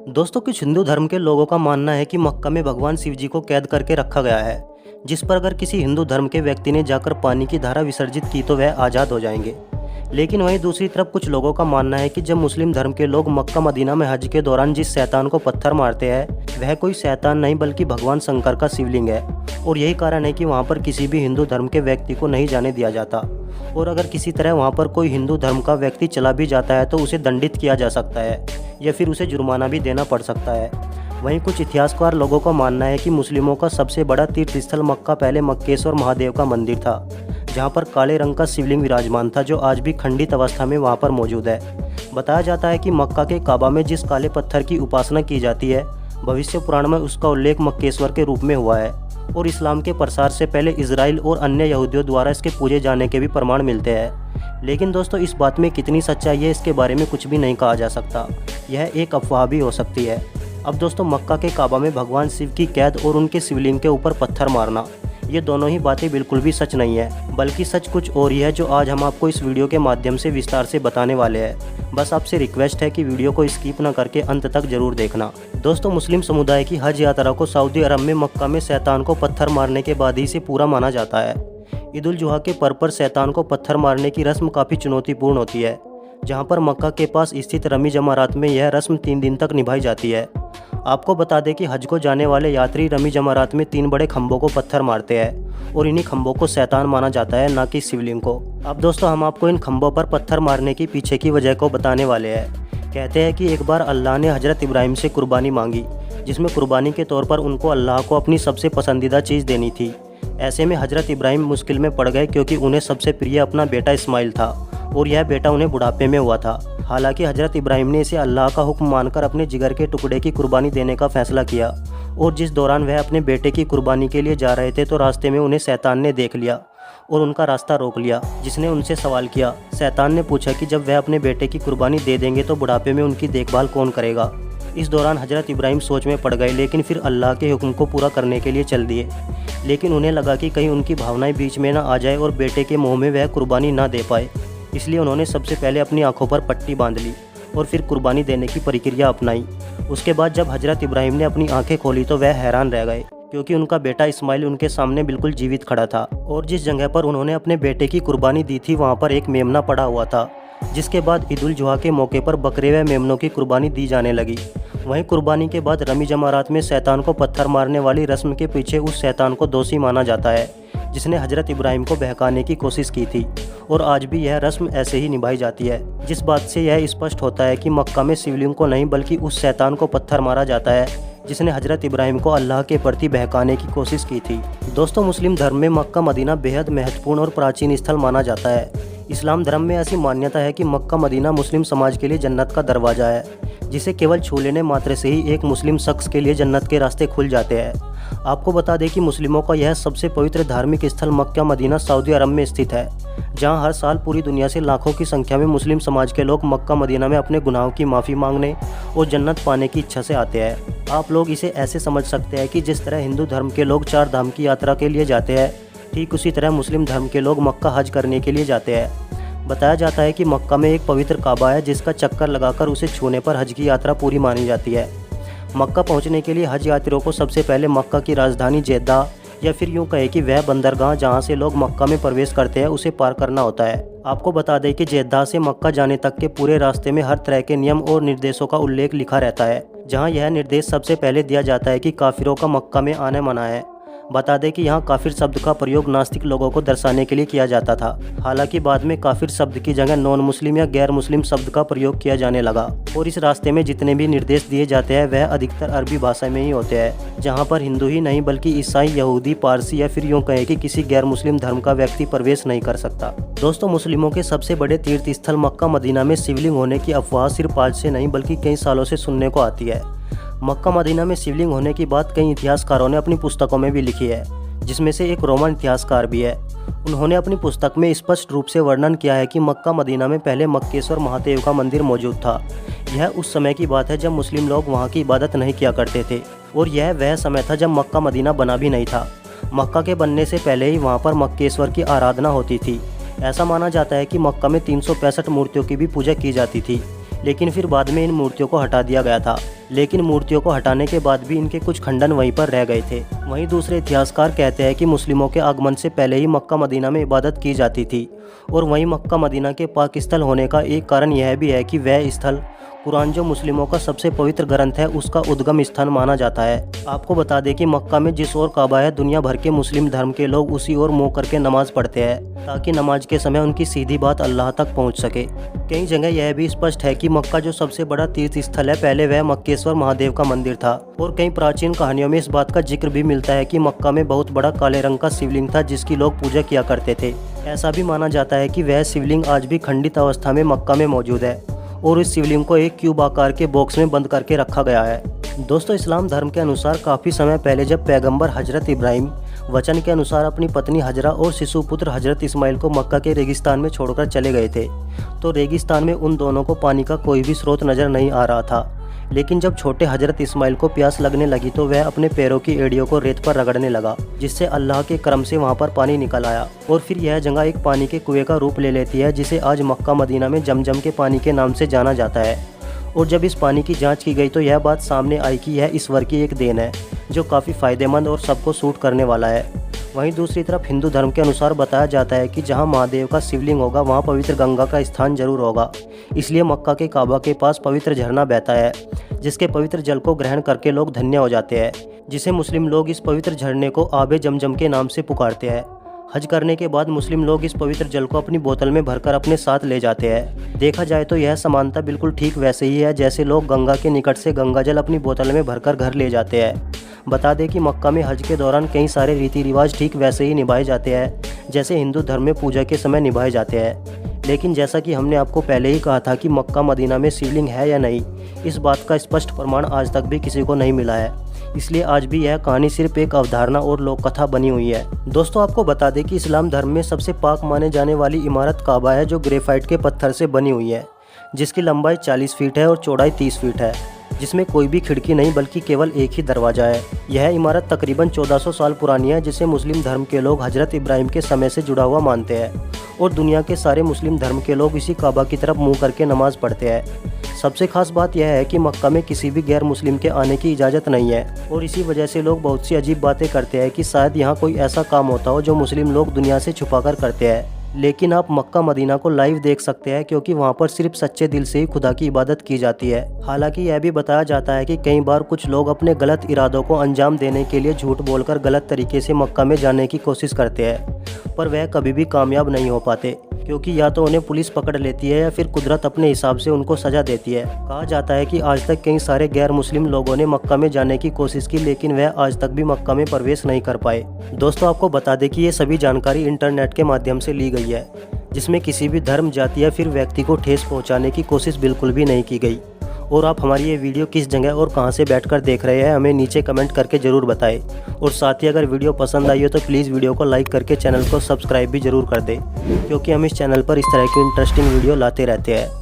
दोस्तों, कुछ हिंदू धर्म के लोगों का मानना है कि मक्का में भगवान शिव जी को कैद करके रखा गया है, जिस पर अगर किसी हिंदू धर्म के व्यक्ति ने जाकर पानी की धारा विसर्जित की तो वह आज़ाद हो जाएंगे। लेकिन वहीं दूसरी तरफ कुछ लोगों का मानना है कि जब मुस्लिम धर्म के लोग मक्का मदीना में हज के दौरान जिस शैतान को पत्थर मारते हैं वह कोई शैतान नहीं बल्कि भगवान शंकर का शिवलिंग है, और यही कारण है कि वहाँ पर किसी भी हिंदू धर्म के व्यक्ति को नहीं जाने दिया जाता। और अगर किसी तरह वहाँ पर कोई हिंदू धर्म का व्यक्ति चला भी जाता है तो उसे दंडित किया जा सकता है या फिर उसे जुर्माना भी देना पड़ सकता है। वहीं कुछ इतिहासकार लोगों का मानना है कि मुस्लिमों का सबसे बड़ा तीर्थ स्थल मक्का पहले मक्केश्वर महादेव का मंदिर था, जहां पर काले रंग का शिवलिंग विराजमान था जो आज भी खंडित अवस्था में वहां पर मौजूद है। बताया जाता है कि मक्का के काबा में जिस काले पत्थर की उपासना की जाती है, भविष्य पुराण में उसका उल्लेख मक्केश्वर के रूप में हुआ है, और इस्लाम के प्रसार से पहले इजराइल और अन्य यहूदियों द्वारा इसके पूजे जाने के भी प्रमाण मिलते हैं। लेकिन दोस्तों, इस बात में कितनी सच्चाई है इसके बारे में कुछ भी नहीं कहा जा सकता, यह एक अफवाह भी हो सकती है। अब दोस्तों, मक्का के काबा में भगवान शिव की कैद और उनके शिवलिंग के ऊपर पत्थर मारना, ये दोनों ही बातें बिल्कुल भी सच नहीं है, बल्कि सच कुछ और ही है जो आज हम आपको इस वीडियो के माध्यम से विस्तार से बताने वाले हैं। बस आपसे रिक्वेस्ट है कि वीडियो को स्किप न करके अंत तक जरूर देखना। दोस्तों, मुस्लिम समुदाय की हज यात्रा को सऊदी अरब में मक्का में शैतान को पत्थर मारने के बाद ही से पूरा माना जाता है। ईद उल जुहा के पर्व पर शैतान को पत्थर मारने की रस्म काफ़ी चुनौतीपूर्ण होती है, जहाँ पर मक्का के पास स्थित रमी जमारात में यह रस्म 3 दिन तक निभाई जाती है। आपको बता दें कि हज को जाने वाले यात्री रमी जमारात में 3 बड़े खंभों को पत्थर मारते हैं, और इन्हीं खंभों को शैतान माना जाता है, ना कि शिवलिंग को। अब दोस्तों, हम आपको इन खंभों पर पत्थर मारने की पीछे की वजह को बताने वाले हैं। कहते हैं कि एक बार अल्लाह ने हजरत इब्राहिम से कुर्बानी मांगी, जिसमें कुर्बानी के तौर पर उनको अल्लाह को अपनी सबसे पसंदीदा चीज़ देनी थी। ऐसे में हजरत इब्राहिम मुश्किल में पड़ गए, क्योंकि उन्हें सबसे प्रिय अपना बेटा इस्माइल था, और यह बेटा उन्हें बुढ़ापे में हुआ था। हालांकि हजरत इब्राहिम ने इसे अल्लाह का हुक्म मानकर अपने जिगर के टुकड़े की कुर्बानी देने का फैसला किया, और जिस दौरान वह अपने बेटे की कुर्बानी के लिए जा रहे थे तो रास्ते में उन्हें शैतान ने देख लिया और उनका रास्ता रोक लिया, जिसने उनसे सवाल किया। शैतान ने पूछा कि जब वह अपने बेटे की कुर्बानी दे देंगे तो बुढ़ापे में उनकी देखभाल कौन करेगा। इस दौरान हजरत इब्राहिम सोच में पड़ गए, लेकिन फिर अल्लाह के हुक्म को पूरा करने के लिए चल दिए। लेकिन उन्हें लगा कि कहीं उनकी भावनाएं बीच में ना आ जाए और बेटे के मुँह में वह कुर्बानी ना दे पाए, इसलिए उन्होंने सबसे पहले अपनी आंखों पर पट्टी बांध ली और फिर कुर्बानी देने की प्रक्रिया अपनाई। उसके बाद जब हजरत इब्राहिम ने अपनी आंखें खोली तो वह हैरान रह गए, क्योंकि उनका बेटा इस्माइल उनके सामने बिल्कुल जीवित खड़ा था, और जिस जगह पर उन्होंने अपने बेटे की कुर्बानी दी थी वहाँ पर एक मेमना पड़ा हुआ था। जिसके बाद ईद उल जुहा के मौके पर बकरे व मेमनों की कुर्बानी दी जाने लगी। वहीं कुर्बानी के बाद रमी जमारात में शैतान को पत्थर मारने वाली रस्म के पीछे उस शैतान को दोषी माना जाता है, जिसने हजरत इब्राहिम को बहकाने की कोशिश की थी, और आज भी यह रस्म ऐसे ही निभाई जाती है। जिस बात से यह स्पष्ट होता है कि मक्का में शिवलिंग को नहीं बल्कि उस शैतान को पत्थर मारा जाता है, जिसने हजरत इब्राहिम को अल्लाह के प्रति बहकाने की कोशिश की थी। दोस्तों, मुस्लिम धर्म में मक्का मदीना बेहद महत्वपूर्ण और प्राचीन स्थल माना जाता है। इस्लाम धर्म में ऐसी मान्यता है कि मक्का मदीना मुस्लिम समाज के लिए जन्नत का दरवाज़ा है, जिसे केवल छू लेने मात्र से ही एक मुस्लिम शख्स के लिए जन्नत के रास्ते खुल जाते हैं। आपको बता दें कि मुस्लिमों का यह सबसे पवित्र धार्मिक स्थल मक्का मदीना सऊदी अरब में स्थित है, जहां हर साल पूरी दुनिया से लाखों की संख्या में मुस्लिम समाज के लोग मक्का मदीना में अपने गुनाहों की माफ़ी मांगने और जन्नत पाने की इच्छा से आते हैं। आप लोग इसे ऐसे समझ सकते हैं कि जिस तरह हिंदू धर्म के लोग 4 धाम की यात्रा के लिए जाते हैं, ठीक उसी तरह मुस्लिम धर्म के लोग मक्का हज करने के लिए जाते हैं। बताया जाता है कि मक्का में एक पवित्र काबा है, जिसका चक्कर लगाकर उसे छूने पर हज की यात्रा पूरी मानी जाती है। मक्का पहुंचने के लिए हज यात्रियों को सबसे पहले मक्का की राजधानी जेद्दा, या फिर यूं कहे कि वह बंदरगाह जहां से लोग मक्का में प्रवेश करते हैं, उसे पार करना होता है। आपको बता दें कि जेद्दा से मक्का जाने तक के पूरे रास्ते में हर तरह के नियम और निर्देशों का उल्लेख लिखा रहता है, जहां यह निर्देश सबसे पहले दिया जाता है कि काफिरों का मक्का में आने मना है। बता दें कि यहाँ काफिर शब्द का प्रयोग नास्तिक लोगों को दर्शाने के लिए किया जाता था। हालांकि बाद में काफिर शब्द की जगह नॉन मुस्लिम या गैर मुस्लिम शब्द का प्रयोग किया जाने लगा, और इस रास्ते में जितने भी निर्देश दिए जाते हैं वह अधिकतर अरबी भाषा में ही होते हैं, जहाँ पर हिंदू ही नहीं बल्कि ईसाई, यहूदी, पारसी या फिर यूँ कहें कि किसी गैर मुस्लिम धर्म का व्यक्ति प्रवेश नहीं कर सकता। दोस्तों, मुस्लिमों के सबसे बड़े तीर्थ स्थल मक्का मदीना में शिवलिंग होने की अफवाह सिर्फ आज से नहीं बल्कि कई सालों से सुनने को आती है। मक्का मदीना में शिवलिंग होने की बात कई इतिहासकारों ने अपनी पुस्तकों में भी लिखी है, जिसमें से एक रोमन इतिहासकार भी है। उन्होंने अपनी पुस्तक में स्पष्ट रूप से वर्णन किया है कि मक्का मदीना में पहले मक्केश्वर महादेव का मंदिर मौजूद था। यह उस समय की बात है जब मुस्लिम लोग वहां की इबादत नहीं किया करते थे, और यह वह समय था जब मक्का मदीना बना भी नहीं था। मक्का के बनने से पहले ही वहां पर मक्केश्वर की आराधना होती थी। ऐसा माना जाता है कि मक्का में 365 मूर्तियों की भी पूजा की जाती थी। लेकिन फिर बाद में इन मूर्तियों को हटा दिया गया था। लेकिन मूर्तियों को हटाने के बाद भी इनके कुछ खंडन वहीं पर रह गए थे। वहीं दूसरे इतिहासकार कहते हैं कि मुस्लिमों के आगमन से पहले ही मक्का मदीना में इबादत की जाती थी, और वहीं मक्का मदीना के पाक स्थल होने का एक कारण यह भी है कि वह स्थल कुरान जो मुस्लिमों का सबसे पवित्र ग्रंथ है उसका उद्गम स्थान माना जाता है। आपको बता दें कि मक्का में जिस ओर काबा है, दुनिया भर के मुस्लिम धर्म के लोग उसी ओर मुंह करके नमाज पढ़ते हैं, ताकि नमाज के समय उनकी सीधी बात अल्लाह तक पहुंच सके। कई जगह यह भी स्पष्ट है कि मक्का जो सबसे बड़ा तीर्थ स्थल है, पहले वह मक्केश्वर महादेव का मंदिर था। और कई प्राचीन कहानियों में इस बात का जिक्र भी मिलता है कि मक्का में बहुत बड़ा काले रंग का शिवलिंग था जिसकी लोग पूजा किया करते थे। ऐसा भी माना जाता है कि वह शिवलिंग आज भी खंडित अवस्था में मक्का में मौजूद है, और इस शिवलिंग को एक क्यूब आकार के बॉक्स में बंद करके रखा गया है। दोस्तों, इस्लाम धर्म के अनुसार काफ़ी समय पहले जब पैगंबर हजरत इब्राहिम वचन के अनुसार अपनी पत्नी हजरा और शिशु पुत्र हजरत इस्माइल को मक्का के रेगिस्तान में छोड़कर चले गए थे, तो रेगिस्तान में उन दोनों को पानी का कोई भी स्रोत नजर नहीं आ रहा था। लेकिन जब छोटे हजरत इस्माइल को प्यास लगने लगी तो वह अपने पैरों की एड़ियों को रेत पर रगड़ने लगा, जिससे अल्लाह के करम से वहां पर पानी निकल आया, और फिर यह जगह एक पानी के कुएं का रूप ले लेती है, जिसे आज मक्का मदीना में जमजम के पानी के नाम से जाना जाता है। और जब इस पानी की जांच की गई तो यह बात सामने आई कि यह ईश्वर की एक देन है जो काफ़ी फ़ायदेमंद और सबको सूट करने वाला है। वहीं दूसरी तरफ हिंदू धर्म के अनुसार बताया जाता है कि जहां महादेव का शिवलिंग होगा वहां पवित्र गंगा का स्थान जरूर होगा। इसलिए मक्का के काबा के पास पवित्र झरना बहता है, जिसके पवित्र जल को ग्रहण करके लोग धन्य हो जाते हैं, जिसे मुस्लिम लोग इस पवित्र झरने को आबे जमजम के नाम से पुकारते हैं। हज करने के बाद मुस्लिम लोग इस पवित्र जल को अपनी बोतल में भरकर अपने साथ ले जाते हैं। देखा जाए तो यह समानता बिल्कुल ठीक वैसे ही है जैसे लोग गंगा के निकट से गंगा जल अपनी बोतल में भरकर घर ले जाते हैं। बता दें कि मक्का में हज के दौरान कई सारे रीति रिवाज ठीक वैसे ही निभाए जाते हैं जैसे हिंदू धर्म में पूजा के समय निभाए जाते हैं। लेकिन जैसा कि हमने आपको पहले ही कहा था कि मक्का मदीना में शिवलिंग है या नहीं, इस बात का स्पष्ट प्रमाण आज तक भी किसी को नहीं मिला है। इसलिए आज भी यह कहानी सिर्फ एक अवधारणा और लोक कथा बनी हुई है। दोस्तों, आपको बता दें कि इस्लाम धर्म में सबसे पाक माने जाने वाली इमारत काबा है, जो ग्रेफाइट के पत्थर से बनी हुई है, जिसकी लंबाई 40 फीट है और चौड़ाई 30 फीट है, जिसमें कोई भी खिड़की नहीं बल्कि केवल एक ही दरवाजा है। यह इमारत तकरीबन 1400 साल पुरानी है, जिसे मुस्लिम धर्म के लोग हजरत इब्राहिम के समय से जुड़ा हुआ मानते हैं, और दुनिया के सारे मुस्लिम धर्म के लोग इसी काबा की तरफ मुंह करके नमाज पढ़ते हैं। सबसे खास बात यह है कि मक्का में किसी भी गैर मुस्लिम के आने की इजाज़त नहीं है, और इसी वजह से लोग बहुत सी अजीब बातें करते हैं कि शायद यहाँ कोई ऐसा काम होता हो जो मुस्लिम लोग दुनिया से छुपाकर करते हैं। लेकिन आप मक्का मदीना को लाइव देख सकते हैं, क्योंकि वहाँ पर सिर्फ सच्चे दिल से ही खुदा की इबादत की जाती है। हालांकि यह भी बताया जाता है कि कई बार कुछ लोग अपने गलत इरादों को अंजाम देने के लिए झूठ बोलकर गलत तरीके से मक्का में जाने की कोशिश करते हैं, पर वह कभी भी कामयाब नहीं हो पाते, क्योंकि या तो उन्हें पुलिस पकड़ लेती है या फिर कुदरत अपने हिसाब से उनको सजा देती है। कहा जाता है कि आज तक कई सारे गैर मुस्लिम लोगों ने मक्का में जाने की कोशिश की, लेकिन वह आज तक भी मक्का में प्रवेश नहीं कर पाए। दोस्तों, आपको बता दें कि ये सभी जानकारी इंटरनेट के माध्यम से ली गई है, जिसमें किसी भी धर्म, जाति या फिर व्यक्ति को ठेस पहुँचाने की कोशिश बिल्कुल भी नहीं की गई। और आप हमारी ये वीडियो किस जगह और कहां से बैठकर देख रहे हैं, हमें नीचे कमेंट करके ज़रूर बताएं। और साथ ही अगर वीडियो पसंद आई हो तो प्लीज़ वीडियो को लाइक करके चैनल को सब्सक्राइब भी ज़रूर कर दें, क्योंकि हम इस चैनल पर इस तरह की इंटरेस्टिंग वीडियो लाते रहते हैं।